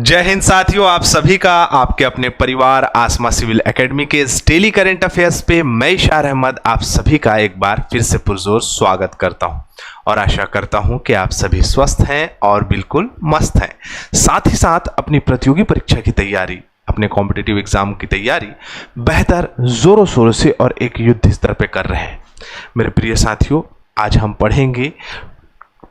जय हिंद साथियों, आप सभी का आपके अपने परिवार आसमा सिविल एकेडमी के इस डेली करंट अफेयर्स पे मैं इशार अहमद आप सभी का एक बार फिर से पुरजोर स्वागत करता हूं और आशा करता हूं कि आप सभी स्वस्थ हैं और बिल्कुल मस्त हैं। साथ ही साथ अपनी प्रतियोगी परीक्षा की तैयारी, अपने कॉम्पिटिटिव एग्जाम की तैयारी बेहतर जोरों शोरों से और एक युद्ध स्तर पे कर रहे हैं। मेरे प्रिय साथियों, आज हम पढ़ेंगे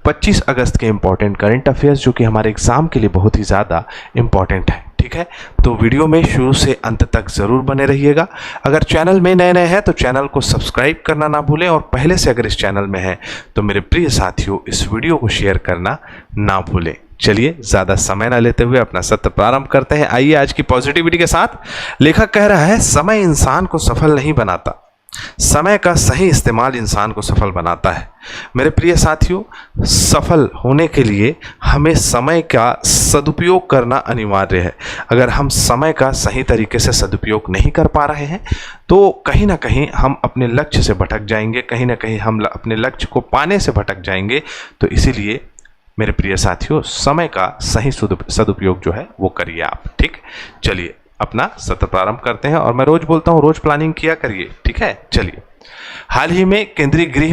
25 अगस्त के इंपॉर्टेंट करंट अफेयर्स जो कि हमारे एग्जाम के लिए बहुत ही ज़्यादा इंपॉर्टेंट है। ठीक है, तो वीडियो में शुरू से अंत तक ज़रूर बने रहिएगा। अगर चैनल में नए हैं तो चैनल को सब्सक्राइब करना ना भूलें और पहले से अगर इस चैनल में हैं तो मेरे प्रिय साथियों इस वीडियो को शेयर करना ना भूलें। चलिए ज़्यादा समय ना लेते हुए अपना सत्र प्रारंभ करते हैं। आइए आज की पॉजिटिविटी के साथ। लेखक कह रहा है, समय इंसान को सफल नहीं बनाता, समय का सही इस्तेमाल इंसान को सफल बनाता है। मेरे प्रिय साथियों, सफल होने के लिए हमें समय का सदुपयोग करना अनिवार्य है। अगर हम समय का सही तरीके से सदुपयोग नहीं कर पा रहे हैं तो कहीं ना कहीं हम अपने लक्ष्य से भटक जाएंगे, कहीं ना कहीं हम अपने लक्ष्य को पाने से भटक जाएंगे। तो इसीलिए मेरे प्रिय साथियों, समय का सही सदुपयोग जो है वो करिए आप। ठीक, चलिए अपना सत्र प्रारंभ करते हैं और मैं रोज बोलता हूं रोज प्लानिंग किया करिए। ठीक है, चलिए। हाल ही में केंद्रीय गृह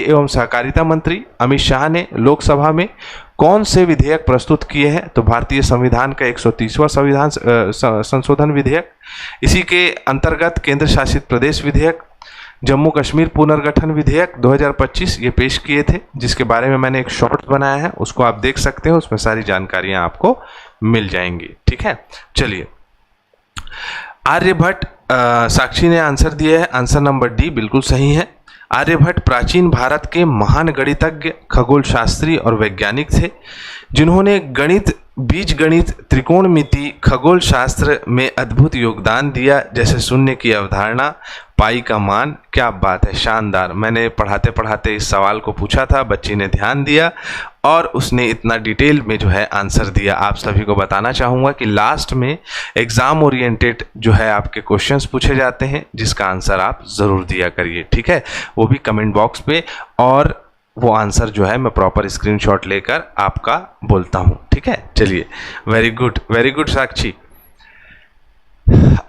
एवं सहकारिता मंत्री अमित शाह ने लोकसभा में कौन से विधेयक प्रस्तुत किए हैं? तो भारतीय संविधान का 130वां संविधान संशोधन विधेयक, इसी के अंतर्गत केंद्र शासित प्रदेश विधेयक, जम्मू कश्मीर पुनर्गठन विधेयक 2025 ये पेश किए थे, जिसके बारे में मैंने एक शॉर्ट बनाया है, उसको आप देख सकते हैं। उसमें सारी जानकारियां आपको मिल जाएंगी। ठीक है, चलिए। आर्यभट्ट, साक्षी ने आंसर दिया है, आंसर नंबर डी बिल्कुल सही है। आर्यभट्ट प्राचीन भारत के महान गणितज्ञ, खगोल शास्त्री और वैज्ञानिक थे, जिन्होंने गणित, बीजगणित, त्रिकोणमिति, खगोल शास्त्र में अद्भुत योगदान दिया, जैसे शून्य की अवधारणा, पाई का मान। क्या बात है, शानदार। मैंने पढ़ाते पढ़ाते इस सवाल को पूछा था, बच्ची ने ध्यान दिया और उसने इतना डिटेल में जो है आंसर दिया। आप सभी को बताना चाहूँगा कि लास्ट में एग्जाम ओरिएंटेड जो है आपके क्वेश्चंस पूछे जाते हैं, जिसका आंसर आप ज़रूर दिया करिए। ठीक है, वो भी कमेंट बॉक्स पे, और वो आंसर जो है मैं प्रॉपर स्क्रीनशॉट लेकर आपका बोलता हूँ। ठीक है, चलिए। वेरी गुड साक्षी।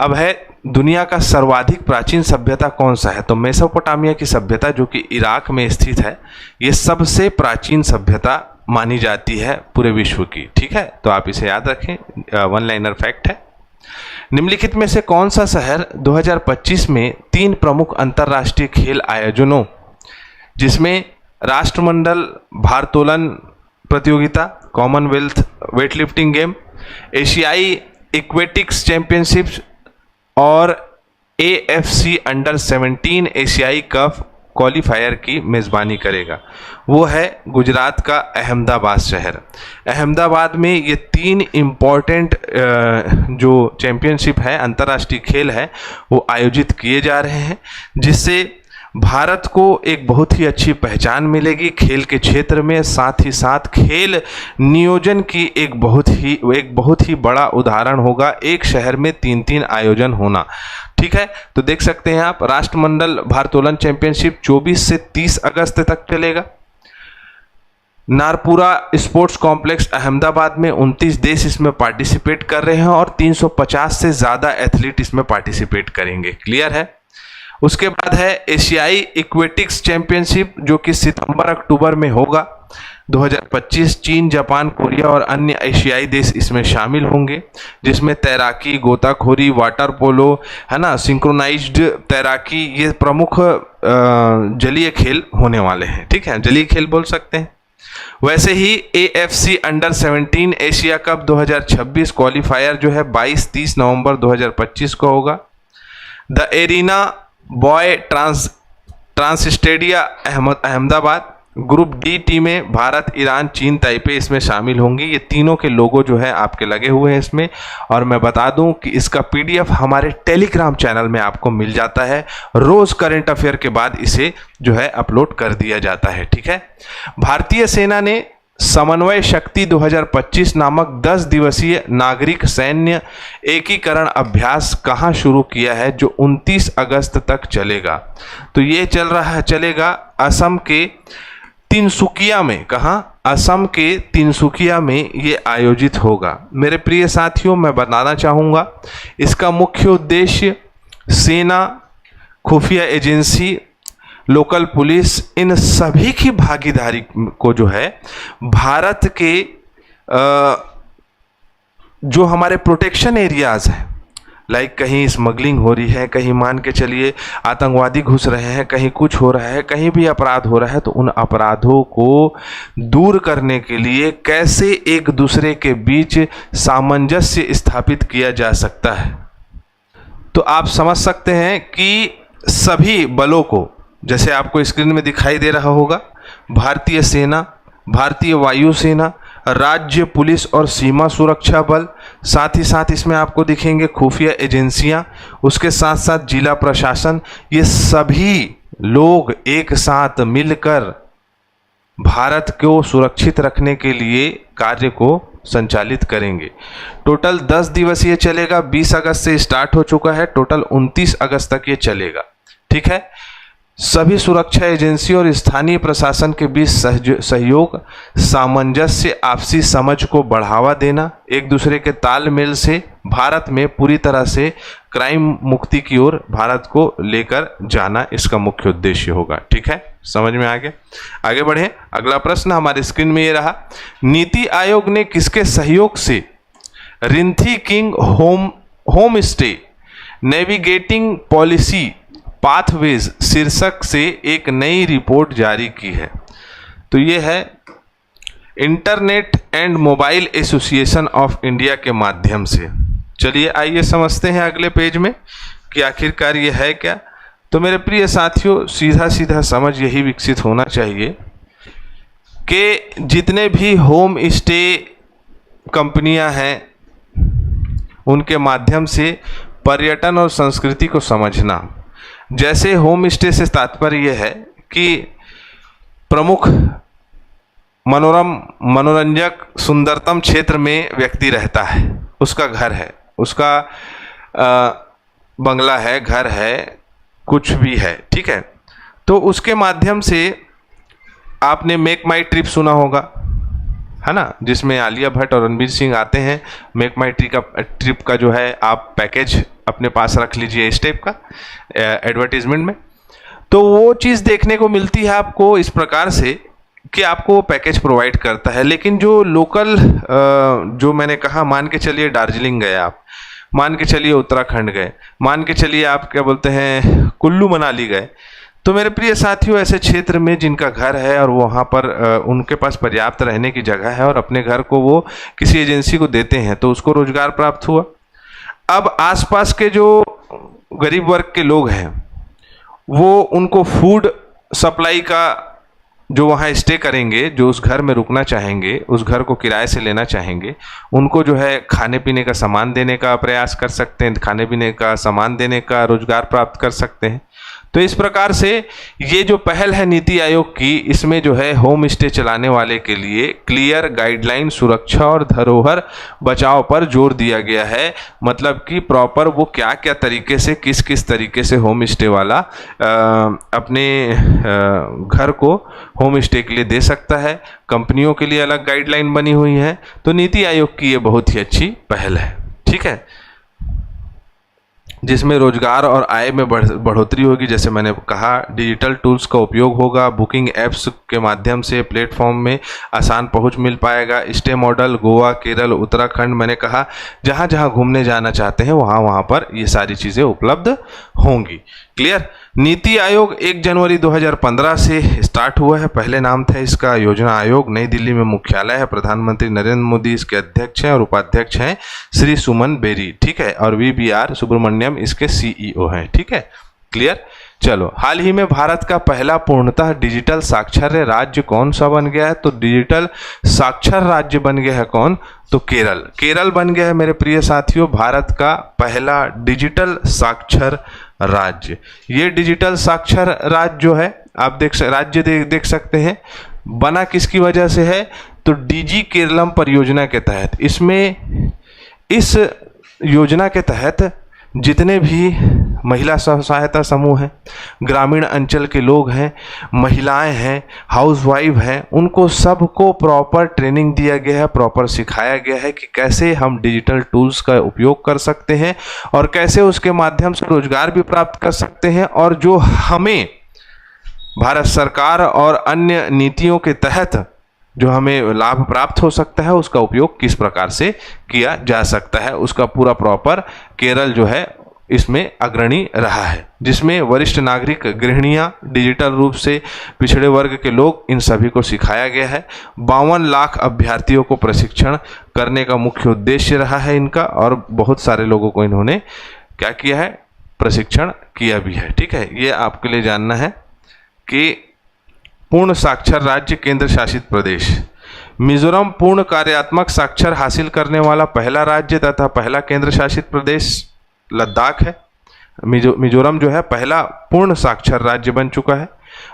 अब है, दुनिया का सर्वाधिक प्राचीन सभ्यता कौन सा है? तो मेसोपोटामिया की सभ्यता जो कि इराक में स्थित है, ये सबसे प्राचीन सभ्यता मानी जाती है पूरे विश्व की। ठीक है, तो आप इसे याद रखें, वन लाइनर फैक्ट है। निम्नलिखित में से कौन सा शहर 2025 में 3 प्रमुख अंतर्राष्ट्रीय खेल आयोजनों, जिसमें राष्ट्रमंडल भारोत्तोलन प्रतियोगिता, कॉमनवेल्थ वेटलिफ्टिंग गेम, एशियाई एक्वेटिक्स चैंपियनशिप्स और AFC अंडर 17 एशियाई कप क्वालिफायर की मेज़बानी करेगा? वो है गुजरात का अहमदाबाद शहर। अहमदाबाद में ये 3 इम्पॉर्टेंट जो चैंपियनशिप है, अंतर्राष्ट्रीय खेल है, वो आयोजित किए जा रहे हैं, जिससे भारत को एक बहुत ही अच्छी पहचान मिलेगी खेल के क्षेत्र में। साथ ही साथ खेल नियोजन की एक बहुत ही बड़ा उदाहरण होगा, एक शहर में 3 आयोजन होना। ठीक है, तो देख सकते हैं आप, राष्ट्रमंडल भारोत्तोलन चैंपियनशिप 24 से 30 अगस्त तक चलेगा। नारपुरा स्पोर्ट्स कॉम्प्लेक्स अहमदाबाद में 29 देश इसमें पार्टिसिपेट कर रहे हैं और 350 से ज़्यादा एथलीट इसमें पार्टिसिपेट करेंगे। क्लियर है? उसके बाद है एशियाई एक्वेटिक्स चैंपियनशिप, जो कि सितंबर-अक्टूबर में होगा 2025। चीन, जापान, कोरिया और अन्य एशियाई देश इसमें शामिल होंगे, जिसमें तैराकी, गोताखोरी, वाटर पोलो, है ना, सिंक्रोनाइज्ड तैराकी, ये प्रमुख जलीय खेल होने वाले हैं। ठीक है, जलीय खेल बोल सकते हैं। वैसे ही AFC under 17 Asia cup 2026 qualifier जो है 22-30 नवंबर 2025 को होगा। The arena boy Transstadia Ahmedabad, group D टीमें भारत, ईरान, चीन, ताइपे इसमें शामिल होंगी। ये तीनों के लोगो जो है आपके लगे हुए हैं इसमें, और मैं बता दूं कि इसका PDF हमारे टेलीग्राम चैनल में आपको मिल जाता है। रोज करंट अफेयर के बाद इसे जो है अपलोड कर दिया जाता है। ठीक है, भारतीय सेना ने समन्वय शक्ति 2025 नामक 10 दिवसीय नागरिक सैन्य एकीकरण अभ्यास कहाँ शुरू किया है, जो 29 अगस्त तक चलेगा? तो ये चलेगा असम के तिनसुकिया में, कहाँ, असम के तिनसुकिया में ये आयोजित होगा। मेरे प्रिय साथियों, मैं बताना चाहूँगा इसका मुख्य उद्देश्य सेना, खुफिया एजेंसी, लोकल पुलिस, इन सभी की भागीदारी को जो है भारत के जो हमारे प्रोटेक्शन एरियाज हैं, लाइक कहीं स्मगलिंग हो रही है, कहीं मान के चलिए आतंकवादी घुस रहे हैं, कहीं कुछ हो रहा है, कहीं भी अपराध हो रहा है, तो उन अपराधों को दूर करने के लिए कैसे एक दूसरे के बीच सामंजस्य स्थापित किया जा सकता है। तो आप समझ सकते हैं कि सभी बलों को, जैसे आपको स्क्रीन में दिखाई दे रहा होगा, भारतीय सेना, भारतीय वायुसेना, राज्य पुलिस और सीमा सुरक्षा बल, साथ ही साथ इसमें आपको दिखेंगे खुफिया एजेंसियां, उसके साथ साथ जिला प्रशासन, ये सभी लोग एक साथ मिलकर भारत को सुरक्षित रखने के लिए कार्य को संचालित करेंगे। टोटल 10 दिवसीय चलेगा, 20 अगस्त से स्टार्ट हो चुका है, टोटल 29 अगस्त तक ये चलेगा। ठीक है, सभी सुरक्षा एजेंसी और स्थानीय प्रशासन के बीच सहयोग, सामंजस्य, आपसी समझ को बढ़ावा देना, एक दूसरे के तालमेल से भारत में पूरी तरह से क्राइम मुक्ति की ओर भारत को लेकर जाना इसका मुख्य उद्देश्य होगा। ठीक है, समझ में आ गया? आगे बढ़े। अगला प्रश्न हमारे स्क्रीन में ये रहा, नीति आयोग ने किसके सहयोग से rethinking home stay navigating policy pathways शीर्षक से एक नई रिपोर्ट जारी की है? तो ये है internet and mobile association of India के माध्यम से। चलिए आइए समझते हैं अगले पेज में कि आखिरकार ये है क्या। तो मेरे प्रिय साथियों, सीधा सीधा समझ यही विकसित होना चाहिए कि जितने भी होम स्टे कंपनियां हैं उनके माध्यम से पर्यटन और संस्कृति को समझना। जैसे होम स्टे से तात्पर्य यह है कि प्रमुख मनोरंजक सुंदरतम क्षेत्र में व्यक्ति रहता है, उसका घर है, उसका बंगला है, घर है, कुछ भी है। ठीक है, तो उसके माध्यम से आपने मेक माई ट्रिप सुना होगा, है ना, जिसमें आलिया भट्ट और रणवीर सिंह आते हैं। मेक माई ट्रिप का जो है आप पैकेज अपने पास रख लीजिए इस टाइप का एडवर्टीजमेंट में। तो वो चीज़ देखने को मिलती है आपको इस प्रकार से कि आपको वो पैकेज प्रोवाइड करता है। लेकिन जो लोकल जो मैंने कहा, मान के चलिए दार्जिलिंग गए आप, मान के चलिए उत्तराखंड गए, मान के चलिए आप क्या बोलते हैं कुल्लू मनाली गए, तो मेरे प्रिय साथियों ऐसे क्षेत्र में जिनका घर है और वहाँ पर उनके पास पर्याप्त रहने की जगह है और अपने घर को वो किसी एजेंसी को देते हैं तो उसको रोजगार प्राप्त हुआ। अब आसपास के जो गरीब वर्ग के लोग हैं वो उनको फूड सप्लाई का, जो वहाँ स्टे करेंगे, जो उस घर में रुकना चाहेंगे, उस घर को किराए से लेना चाहेंगे, उनको जो है खाने पीने का सामान देने का प्रयास कर सकते हैं, खाने पीने का सामान देने का रोजगार प्राप्त कर सकते हैं। तो इस प्रकार से ये जो पहल है नीति आयोग की, इसमें जो है होम स्टे चलाने वाले के लिए क्लियर गाइडलाइन, सुरक्षा और धरोहर बचाव पर जोर दिया गया है। मतलब कि प्रॉपर वो क्या क्या तरीके से, किस किस तरीके से होम स्टे वाला अपने घर को होम स्टे के लिए दे सकता है। कंपनियों के लिए अलग गाइडलाइन बनी हुई है। तो नीति आयोग की ये बहुत ही अच्छी पहल है। ठीक है, जिसमें रोजगार और आय में बढ़ोतरी होगी। जैसे मैंने कहा, डिजिटल टूल्स का उपयोग होगा, बुकिंग ऐप्स के माध्यम से प्लेटफॉर्म में आसान पहुंच मिल पाएगा। स्टे मॉडल गोवा, केरल, उत्तराखंड, मैंने कहा जहां जहां घूमने जाना चाहते हैं वहां पर ये सारी चीज़ें उपलब्ध होंगी। क्लियर। नीति आयोग 1 जनवरी 2015 से स्टार्ट हुआ है। पहले नाम था इसका योजना आयोग। नई दिल्ली में मुख्यालय है। प्रधानमंत्री नरेंद्र मोदी इसके अध्यक्ष हैं और उपाध्यक्ष हैं श्री सुमन बेरी। ठीक है, और VBR सुब्रमण्यम इसके CEO हैं। ठीक है, क्लियर। चलो, हाल ही में भारत का पहला पूर्णतः डिजिटल साक्षर राज्य कौन सा बन गया है? तो डिजिटल साक्षर राज्य बन गया है कौन? तो केरल। केरल बन गया है मेरे प्रिय साथियों भारत का पहला डिजिटल साक्षर राज्य। ये डिजिटल साक्षर राज्य जो है आप देख सकते हैं बना किसकी वजह से है? तो डिजी केरलम परियोजना के तहत। इसमें इस योजना के तहत जितने भी महिला स्व सहायता समूह हैं, ग्रामीण अंचल के लोग हैं, महिलाएं हैं, हाउसवाइफ हैं, उनको सबको प्रॉपर ट्रेनिंग दिया गया है, प्रॉपर सिखाया गया है कि कैसे हम डिजिटल टूल्स का उपयोग कर सकते हैं और कैसे उसके माध्यम से रोजगार भी प्राप्त कर सकते हैं, और जो हमें भारत सरकार और अन्य नीतियों के तहत जो हमें लाभ प्राप्त हो सकता है उसका उपयोग किस प्रकार से किया जा सकता है, उसका पूरा प्रॉपर केरल जो है इसमें अग्रणी रहा है, जिसमें वरिष्ठ नागरिक, गृहिणियां, डिजिटल रूप से पिछड़े वर्ग के लोग, इन सभी को सिखाया गया है। 52 लाख अभ्यर्थियों को प्रशिक्षण करने का मुख्य उद्देश्य रहा है इनका, और बहुत सारे लोगों को इन्होंने क्या किया है, प्रशिक्षण किया भी है। ठीक है, ये आपके लिए जानना है कि पूर्ण साक्षर राज्य केंद्र शासित प्रदेश मिजोरम पूर्ण कार्यात्मक साक्षर हासिल करने वाला पहला राज्य तथा पहला केंद्र शासित प्रदेश लद्दाख है। मिजोरम जो है पहला पूर्ण साक्षर राज्य बन चुका है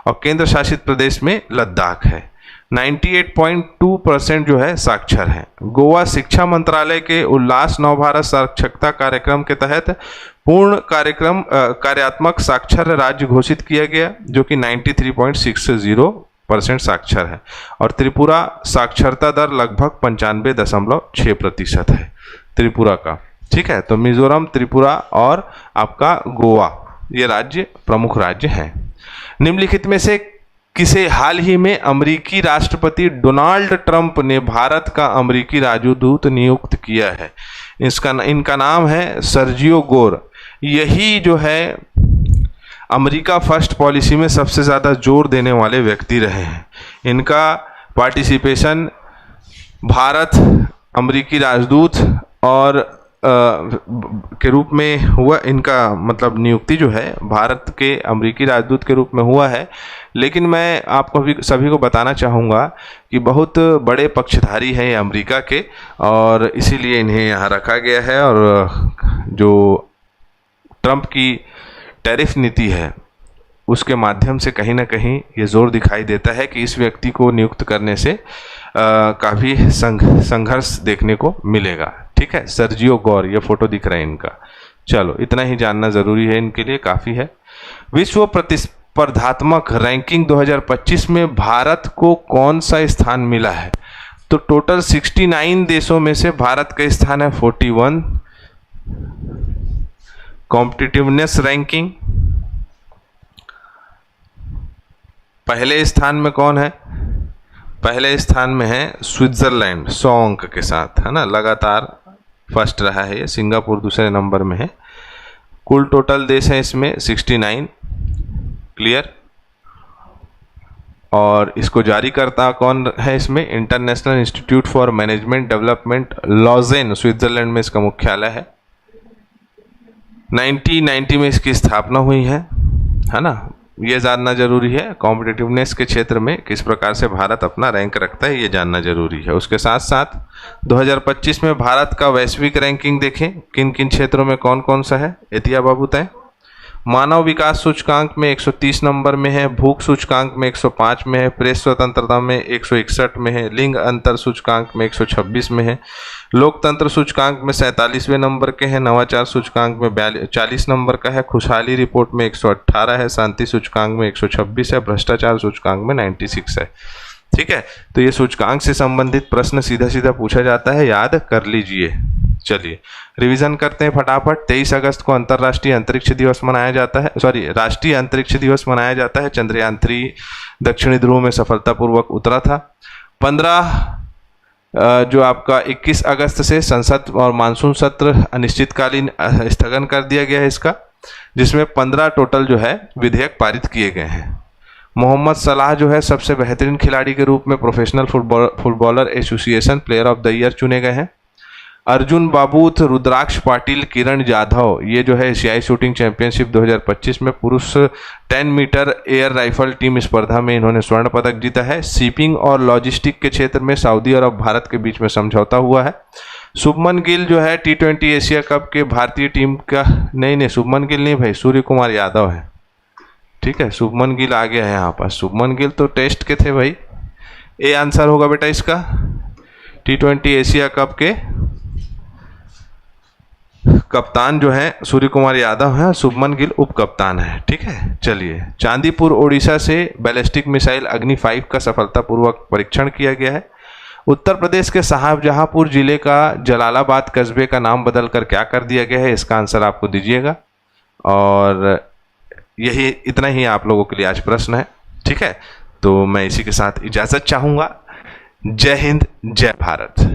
और केंद्र शासित प्रदेश में लद्दाख है। 98.2% जो है साक्षर है। गोवा शिक्षा मंत्रालय के उल्लास नवभारत साक्षरता कार्यक्रम के तहत पूर्ण कार्यात्मक साक्षर राज्य घोषित किया गया, जो कि 93.60% साक्षर है, और त्रिपुरा साक्षरता दर लगभग 95.6% है त्रिपुरा का। ठीक है, तो मिजोरम, त्रिपुरा और आपका गोवा ये राज्य प्रमुख राज्य हैं। निम्नलिखित में से किसे हाल ही में अमेरिकी राष्ट्रपति डोनाल्ड ट्रंप ने भारत का अमेरिकी राजदूत नियुक्त किया है? इनका नाम है सर्जियो गोर। यही जो है अमेरिका फर्स्ट पॉलिसी में सबसे ज़्यादा जोर देने वाले व्यक्ति रहे हैं। इनका पार्टिसिपेशन भारत अमेरिकी राजदूत और के रूप में हुआ, इनका मतलब नियुक्ति जो है भारत के अमेरिकी राजदूत के रूप में हुआ है। लेकिन मैं आपको भी सभी को बताना चाहूँगा कि बहुत बड़े पक्षधारी हैं ये अमेरिका के, और इसीलिए इन्हें यहाँ रखा गया है। और जो ट्रंप की टैरिफ नीति है उसके माध्यम से कहीं ना कहीं ये जोर दिखाई देता है कि इस व्यक्ति को नियुक्त करने से काफ़ी संघर्ष देखने को मिलेगा। ठीक है, सर्जियो गौर, ये फोटो दिख रहा है इनका। चलो, इतना ही जानना ज़रूरी है, इनके लिए काफ़ी है। विश्व प्रतिस्पर्धात्मक रैंकिंग 2025 में भारत को कौन सा स्थान मिला है? तो टोटल 69 देशों में से भारत का स्थान है 41। कॉम्पिटिटिवनेस रैंकिंग पहले स्थान में कौन है? पहले स्थान में है स्विट्जरलैंड 100 अंक के साथ, है ना, लगातार फर्स्ट रहा है ये। सिंगापुर दूसरे नंबर में है। कुल टोटल देश है इसमें 69। क्लियर? और इसको जारी करता कौन है इसमें? International institute for management development, Lausanne, Switzerland में इसका मुख्यालय है। 1990 में इसकी स्थापना हुई है ना। ये जानना जरूरी है, कॉम्पिटिटिवनेस के क्षेत्र में किस प्रकार से भारत अपना रैंक रखता है, ये जानना जरूरी है। उसके साथ साथ 2025 में भारत का वैश्विक रैंकिंग देखें, किन किन क्षेत्रों में कौन कौन सा है, एतिया बाबू तय। मानव विकास सूचकांक में 130 नंबर में है, भूख सूचकांक में 105 में है, प्रेस स्वतंत्रता में 161 में है, लिंग अंतर सूचकांक में 126 में है, लोकतंत्र सूचकांक में 47वें नंबर के हैं, नवाचार सूचकांक में 40 नंबर का है, खुशहाली रिपोर्ट में 118 है, शांति सूचकांक में 126 है, भ्रष्टाचार सूचकांक में 96 है। ठीक है, तो ये सूचकांक से संबंधित प्रश्न सीधा सीधा पूछा जाता है, याद कर लीजिए। चलिए रिवीजन करते हैं फटाफट। 23 अगस्त को अंतर्राष्ट्रीय अंतरिक्ष दिवस मनाया जाता है, राष्ट्रीय अंतरिक्ष दिवस मनाया जाता है। चंद्रयान 3 दक्षिणी ध्रुव में सफलतापूर्वक उतरा था। 15 जो आपका 21 अगस्त से संसद और मानसून सत्र अनिश्चितकालीन स्थगन कर दिया गया है इसका, जिसमें 15 टोटल जो है विधेयक पारित किए गए हैं। मोहम्मद सलाह जो है सबसे बेहतरीन खिलाड़ी के रूप में professional footballer association player of the year चुने गए हैं। अर्जुन बाबूत, रुद्राक्ष पाटिल, किरण जाधव, ये जो है एशियाई शूटिंग चैंपियनशिप 2025 में पुरुष 10 मीटर एयर राइफल टीम स्पर्धा में इन्होंने स्वर्ण पदक जीता है। शिपिंग और लॉजिस्टिक के क्षेत्र में सऊदी अरब भारत के बीच में समझौता हुआ है। शुभमन गिल जो है T20 एशिया कप के भारतीय टीम का, नहीं शुभमन गिल नहीं भाई, सूर्य कुमार यादव है। ठीक है, शुभमन गिल आ गया है यहाँ पर। शुभमन गिल तो टेस्ट के थे भाई। ए आंसर होगा बेटा इसका, T20 एशिया कप के कप्तान जो है सूर्य कुमार यादव है, शुभमन गिल उप कप्तान है। ठीक है, चलिए। चांदीपुर ओडिशा से बैलिस्टिक मिसाइल अग्नि 5 का सफलतापूर्वक परीक्षण किया गया है। उत्तर प्रदेश के शाहजहांपुर जिले का जलालाबाद कस्बे का नाम बदलकर क्या कर दिया गया है, इसका आंसर आपको दीजिएगा। और यही इतना ही आप लोगों के लिए आज प्रश्न है। ठीक है, तो मैं इसी के साथ इजाज़त चाहूँगा। जय हिंद, जय भारत।